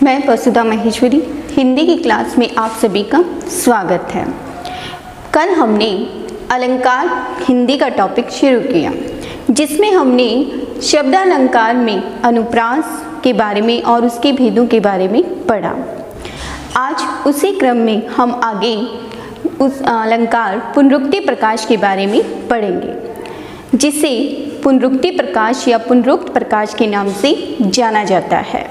मैं वसुधा महेश्वरी हिंदी की क्लास में आप सभी का स्वागत है। कल हमने अलंकार हिंदी का टॉपिक शुरू किया, जिसमें हमने शब्दालंकार में अनुप्रास के बारे में और उसके भेदों के बारे में पढ़ा। आज उसी क्रम में हम आगे उस अलंकार पुनरुक्ति प्रकाश के बारे में पढ़ेंगे, जिसे पुनरुक्ति प्रकाश या पुनरुक्त प्रकाश के नाम से जाना जाता है।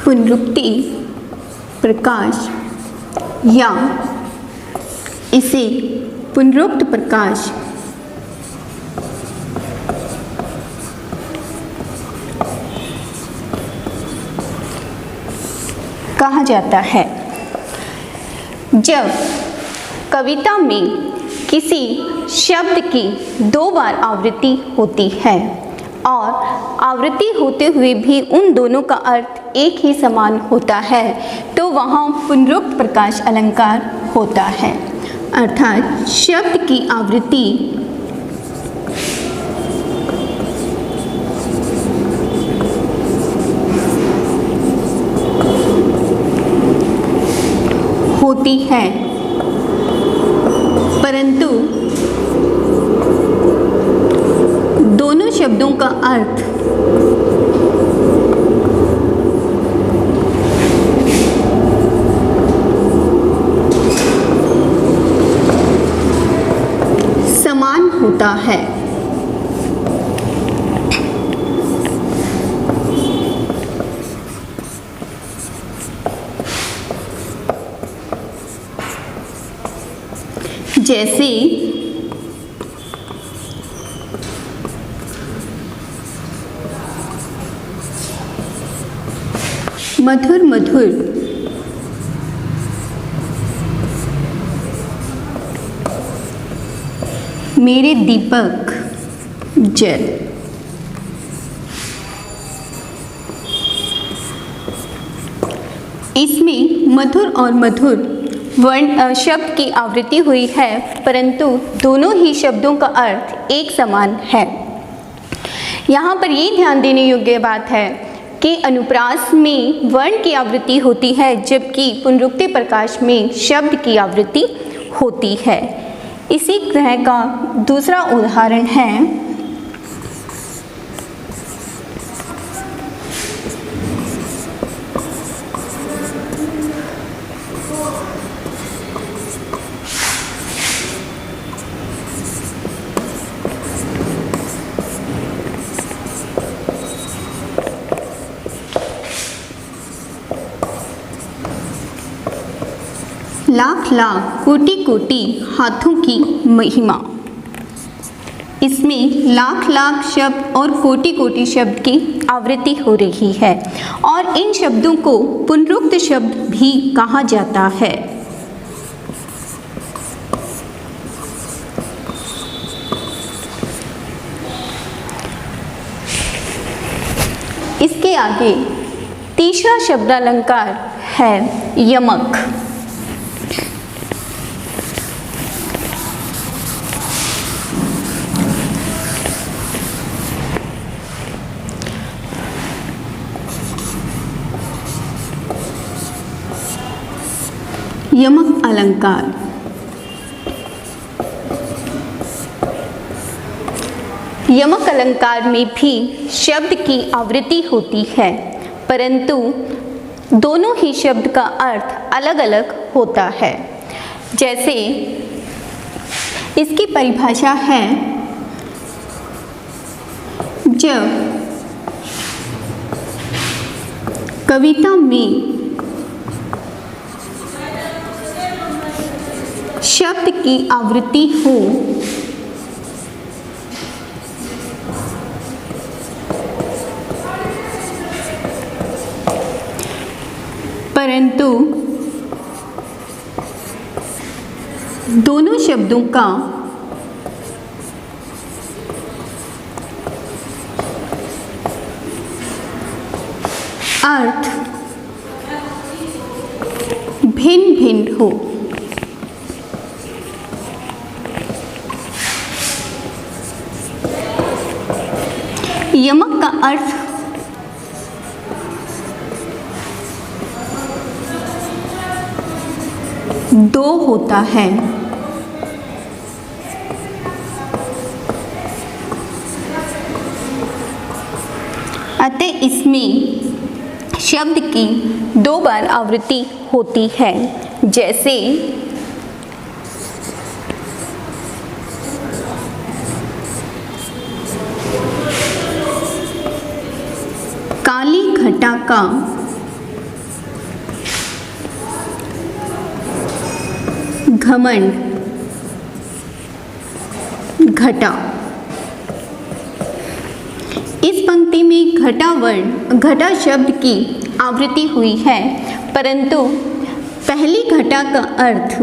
पुनरुक्ति प्रकाश या इसे पुनरुक्त प्रकाश कहा जाता है। जब कविता में किसी शब्द की दो बार आवृत्ति होती है और आवृत्ति होते हुए भी उन दोनों का अर्थ एक ही समान होता है, तो वहाँ पुनरुक्त प्रकाश अलंकार होता है। अर्थात शब्द की आवृत्ति होती है, परंतु दोनों शब्दों का अर्थ समान होता है। जैसे मधुर मधुर, मेरे दीपक जल। इसमें मधुर और मधुर वर्ण शब्द की आवृत्ति हुई है, परंतु दोनों ही शब्दों का अर्थ एक समान है। यहाँ पर ये ध्यान देने योग्य बात है कि अनुप्रास में वर्ण की आवृत्ति होती है, जबकि पुनरुक्ति प्रकाश में शब्द की आवृत्ति होती है। इसी तरह का दूसरा उदाहरण है लाख लाख कोटि कोटि हाथों की महिमा। इसमें लाख लाख शब्द और कोटि कोटि शब्द की आवृत्ति हो रही है और इन शब्दों को पुनरुक्त शब्द भी कहा जाता है। इसके आगे तीसरा शब्दालंकार है यमक। यमक अलंकार यमक अलंकार में भी शब्द की आवृत्ति होती है, परंतु दोनों ही शब्द का अर्थ अलग अलग होता है। जैसे इसकी परिभाषा है, जब कविता में शब्द की आवृत्ति हो परंतु दोनों शब्दों का अर्थ भिन्न भिन्न हो। यमक का अर्थ दो होता है। अतः इसमें शब्द की दो बार आवृत्ति होती है, जैसे काली घटा का घमंड घटा। इस पंक्ति में घटा वर्ण घटा शब्द की आवृत्ति हुई है, परंतु पहली घटा का अर्थ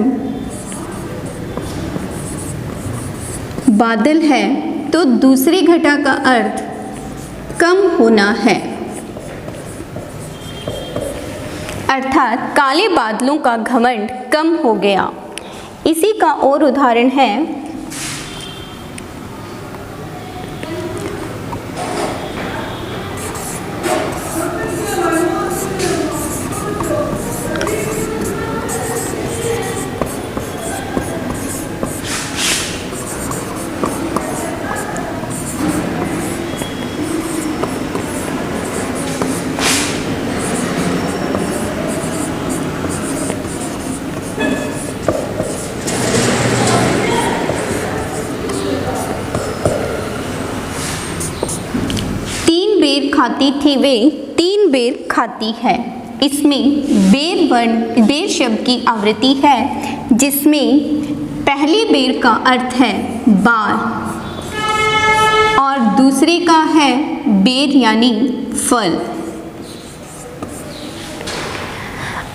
बादल है तो दूसरी घटा का अर्थ कम होना है, अर्थात काले बादलों का घमंड कम हो गया। इसी का और उदाहरण है खाती थी वे तीन बेर खाती है। इसमें बेर शब्द की आवृत्ति है, जिसमें पहली बेर का अर्थ है बार और दूसरे का है बेर यानी फल,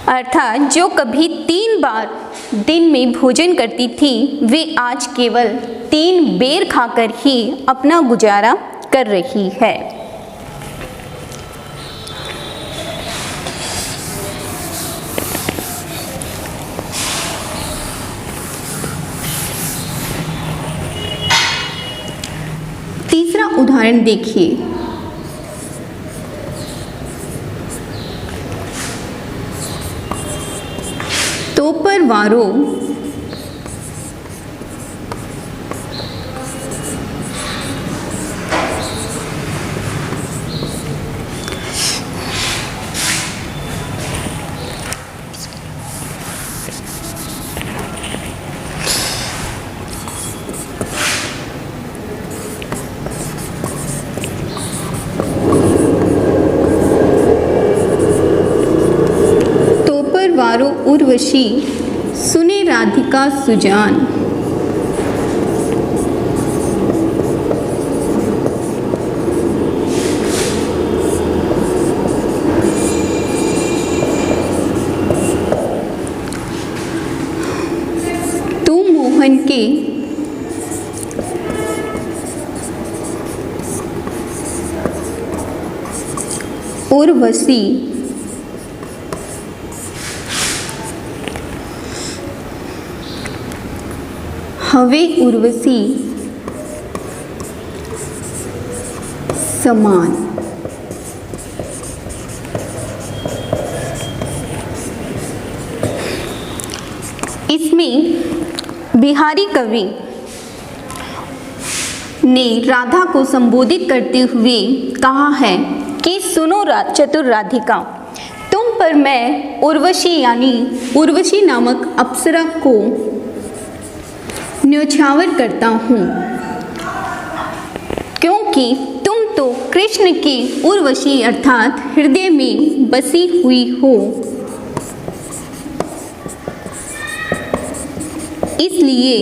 अर्थात जो कभी 3 बार दिन में भोजन करती थी वे आज केवल 3 बेर खाकर ही अपना गुजारा कर रही है। तीसरा उदाहरण देखिए। तो पर वारो उर्वशी सुने राधिका सुजान। तू मोहन के उर्वशी हवे उर्वशी समान। इसमें बिहारी कवि ने राधा को संबोधित करते हुए कहा है कि सुनो चतुर राधिका, तुम पर मैं उर्वशी यानी उर्वशी नामक अप्सरा को न्योछावर करता हूँ, क्योंकि तुम तो कृष्ण की उर्वशी अर्थात हृदय में बसी हुई हो, इसलिए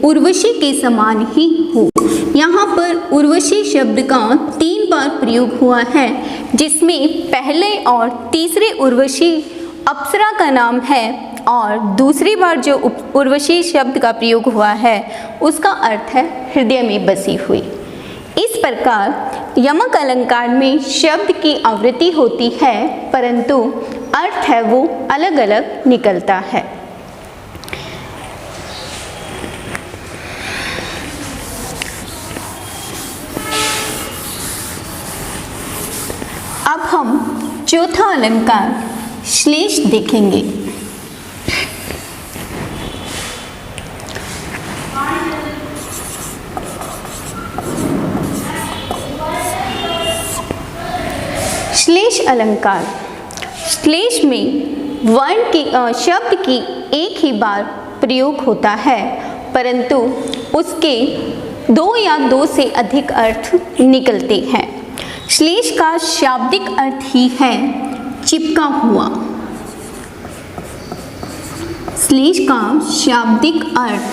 उर्वशी के समान ही हो। यहाँ पर उर्वशी शब्द का 3 बार प्रयोग हुआ है, जिसमें पहले और तीसरे उर्वशी अप्सरा का नाम है और दूसरी बार जो उर्वशी शब्द का प्रयोग हुआ है उसका अर्थ है हृदय में बसी हुई। इस प्रकार यमक अलंकार में शब्द की आवृत्ति होती है, परंतु अर्थ है वो अलग अलग निकलता है। चौथा अलंकार श्लेष देखेंगे। श्लेष अलंकार। श्लेष में वर्ण की शब्द की एक ही बार प्रयोग होता है, परंतु उसके दो या दो से अधिक अर्थ निकलते हैं। श्लेष का शाब्दिक अर्थ ही है चिपका हुआ। श्लेष का शाब्दिक अर्थ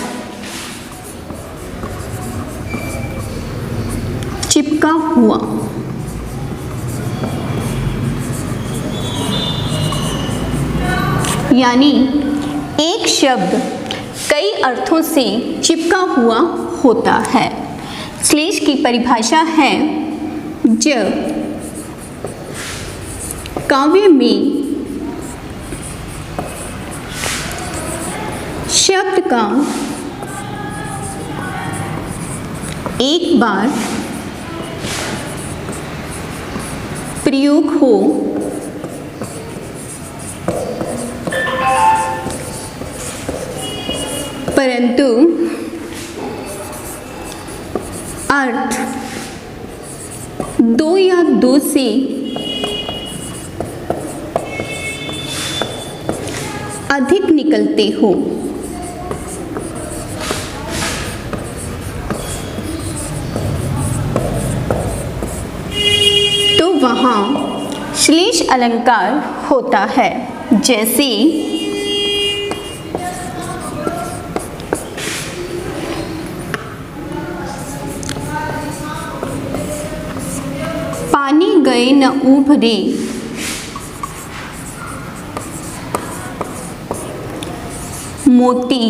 चिपका हुआ। यानी एक शब्द कई अर्थों से चिपका हुआ होता है। श्लेष की परिभाषा है, जब काव्य में शब्द का एक बार प्रयोग हो परंतु अर्थ दो या दो से अधिक निकलते हो तो वहाँ श्लेष अलंकार होता है। जैसे पानी गए न उभरे, मोती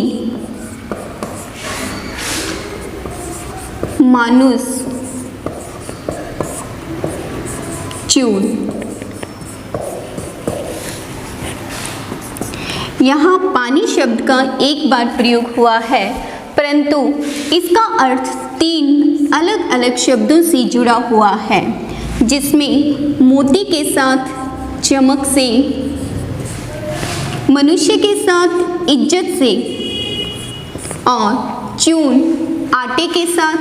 मानुष चून। यहाँ पानी शब्द का एक बार प्रयोग हुआ है, परंतु इसका अर्थ तीन अलग अलग शब्दों से जुड़ा हुआ है, जिसमें मोती के साथ चमक से, मनुष्य के साथ इज्जत से और चून आटे के साथ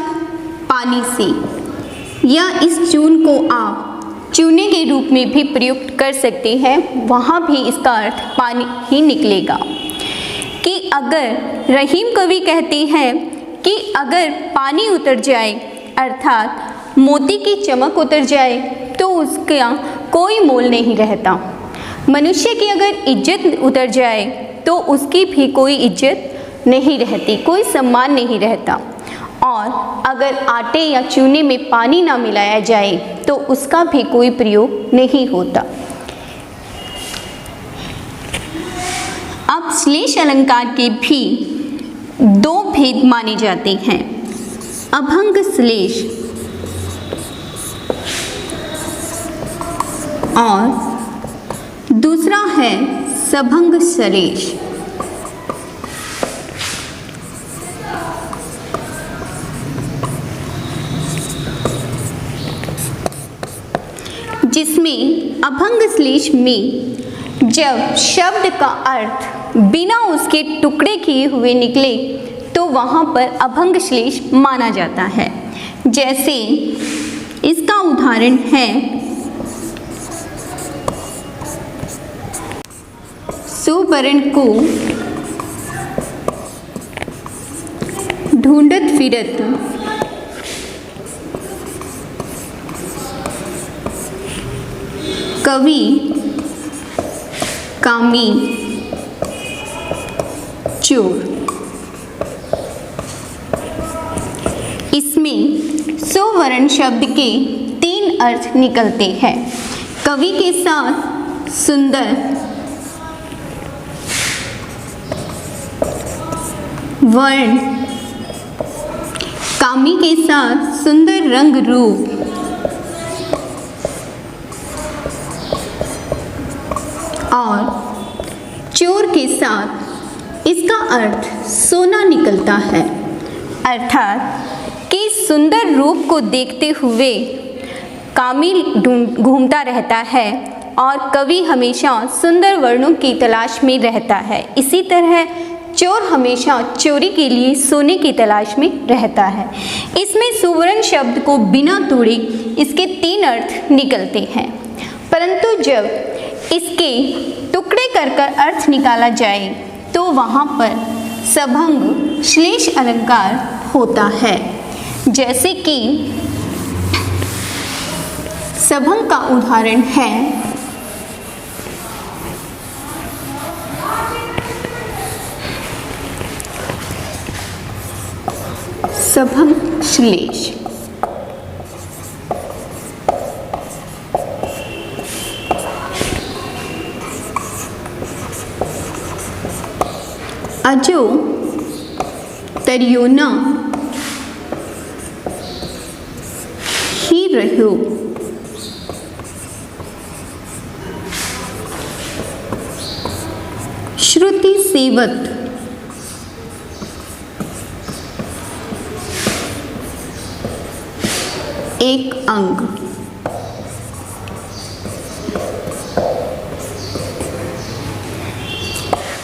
पानी से। या इस चून को आप चूने के रूप में भी प्रयुक्त कर सकते हैं, वहाँ भी इसका अर्थ पानी ही निकलेगा। कि अगर रहीम कवि कहते हैं कि अगर पानी उतर जाए अर्थात मोती की चमक उतर जाए तो उसका कोई मोल नहीं रहता। मनुष्य की अगर इज्जत उतर जाए तो उसकी भी कोई इज्जत नहीं रहती, कोई सम्मान नहीं रहता। और अगर आटे या चूने में पानी ना मिलाया जाए तो उसका भी कोई प्रयोग नहीं होता। अब श्लेष अलंकार के भी दो भेद माने जाते हैं, अभंग श्लेष और दूसरा है सभंग श्लेष। जिसमें अभंग श्लेष में जब शब्द का अर्थ बिना उसके टुकड़े किए हुए निकले तो वहाँ पर अभंग श्लेष माना जाता है। जैसे इसका उदाहरण है, सुवर्ण को ढूंढत फिरत कवि कामी चोर। इसमें सुवर्ण शब्द के तीन अर्थ निकलते हैं। कवि के साथ सुंदर, वर्ण कामी के साथ सुंदर रंग रूप, और चोर के साथ इसका अर्थ सोना निकलता है। अर्थात कि सुंदर रूप को देखते हुए कामी घूमता रहता है और कवि हमेशा सुंदर वर्णों की तलाश में रहता है। इसी तरह चोर हमेशा चोरी के लिए सोने की तलाश में रहता है। इसमें सुवर्ण शब्द को बिना तोड़े इसके 3 अर्थ निकलते हैं, परंतु जब इसके टुकड़े कर अर्थ निकाला जाए तो वहाँ पर सभंग श्लेष अलंकार होता है। जैसे कि सभंग का उदाहरण है सभंग श्लेष। अजो तरियोना ही रहो, श्रुति सेवत एक अंग।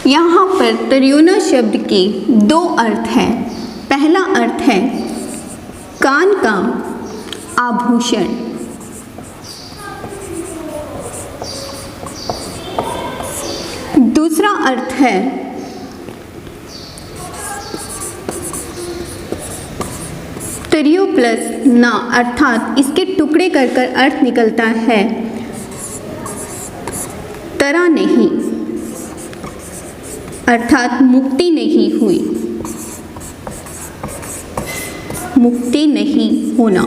यहाँ पर तरियोना शब्द के 2 अर्थ हैं। पहला अर्थ है कान का आभूषण, दूसरा अर्थ है तरियो प्लस ना, अर्थात इसके टुकड़े कर अर्थ निकलता है तरा नहीं, अर्थात मुक्ति नहीं हुई, मुक्ति नहीं होना।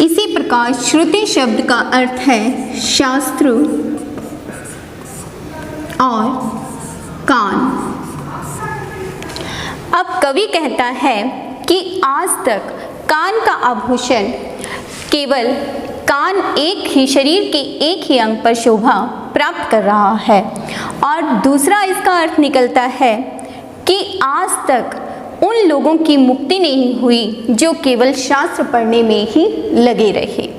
इसी प्रकार श्रुति शब्द का अर्थ है शास्त्र और कान। अब कवि कहता है कि आज तक कान का आभूषण केवल कान एक ही शरीर के एक ही अंग पर शोभा प्राप्त कर रहा है, और दूसरा इसका अर्थ निकलता है कि आज तक उन लोगों की मुक्ति नहीं हुई जो केवल शास्त्र पढ़ने में ही लगे रहे।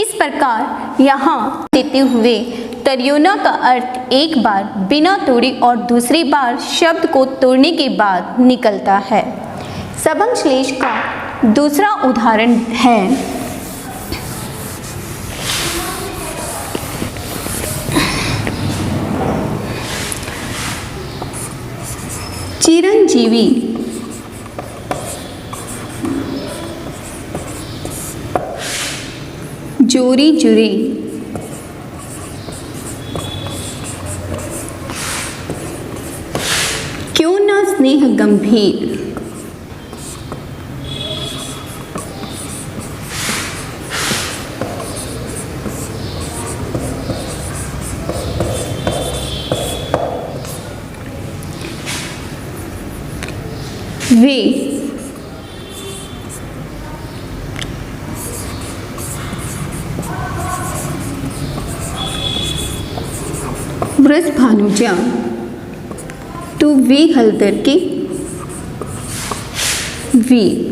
इस प्रकार यहाँ देते हुए तरियोना का अर्थ एक बार बिना तोड़े और दूसरी बार शब्द को तोड़ने के बाद निकलता है। सभंग श्लेष का दूसरा उदाहरण है चिरंजीवी। जोरी जुरी, क्यों ना स्नेह गंभीर, वे व्रज भानुजा, तो वे हलदर के वीर।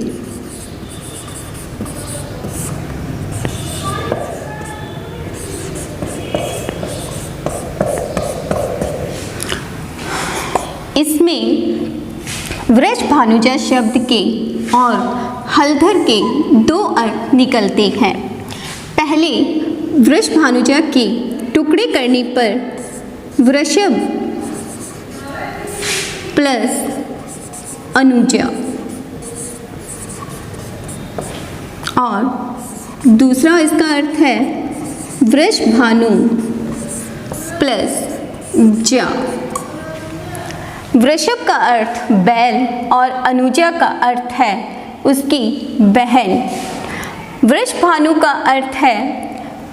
इसमें व्रज भानुजा शब्द के और हलधर के 2 अर्थ निकलते हैं। पहले वृष भानुजा के टुकड़े करने पर वृषभ प्लस अनुजा, और दूसरा इसका अर्थ है वृष भानु प्लस जा। वृषभ का अर्थ बैल और अनुजा का अर्थ है उसकी बहन। वृष भानु का अर्थ है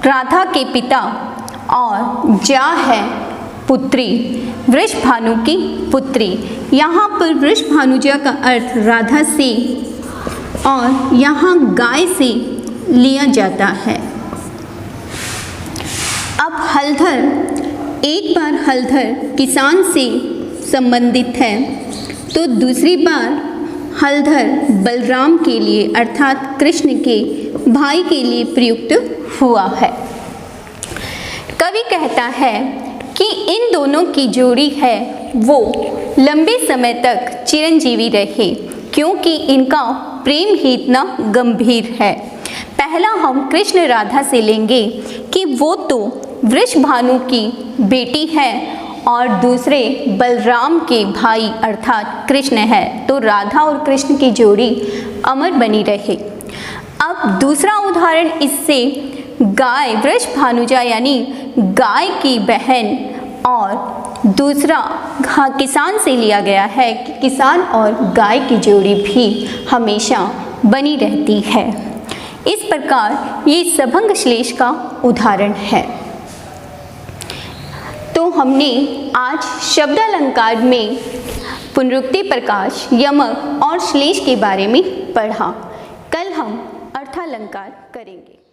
राधा के पिता और जा है पुत्री, वृष भानु की पुत्री। यहाँ पर वृष भानुजा का अर्थ राधा से और यहाँ गाय से लिया जाता है। अब हलधर, एक बार हलधर किसान से संबंधित है तो दूसरी बार हलधर बलराम के लिए अर्थात कृष्ण के भाई के लिए प्रयुक्त हुआ है। कवि कहता है कि इन दोनों की जोड़ी है वो लंबे समय तक चिरंजीवी रहे, क्योंकि इनका प्रेम ही इतना गंभीर है। पहला हम कृष्ण राधा से लेंगे कि वो तो वृषभानु की बेटी है और दूसरे बलराम के भाई अर्थात कृष्ण है, तो राधा और कृष्ण की जोड़ी अमर बनी रहे। अब दूसरा उदाहरण इससे गाय वृषभानुजा यानी गाय की बहन और दूसरा किसान से लिया गया है कि किसान और गाय की जोड़ी भी हमेशा बनी रहती है। इस प्रकार ये सभंग श्लेष का उदाहरण है। तो हमने आज शब्द अलंकार में पुनरुक्ति, प्रकाश, यमक और श्लेष के बारे में पढ़ा। कल हम अर्थालंकार करेंगे।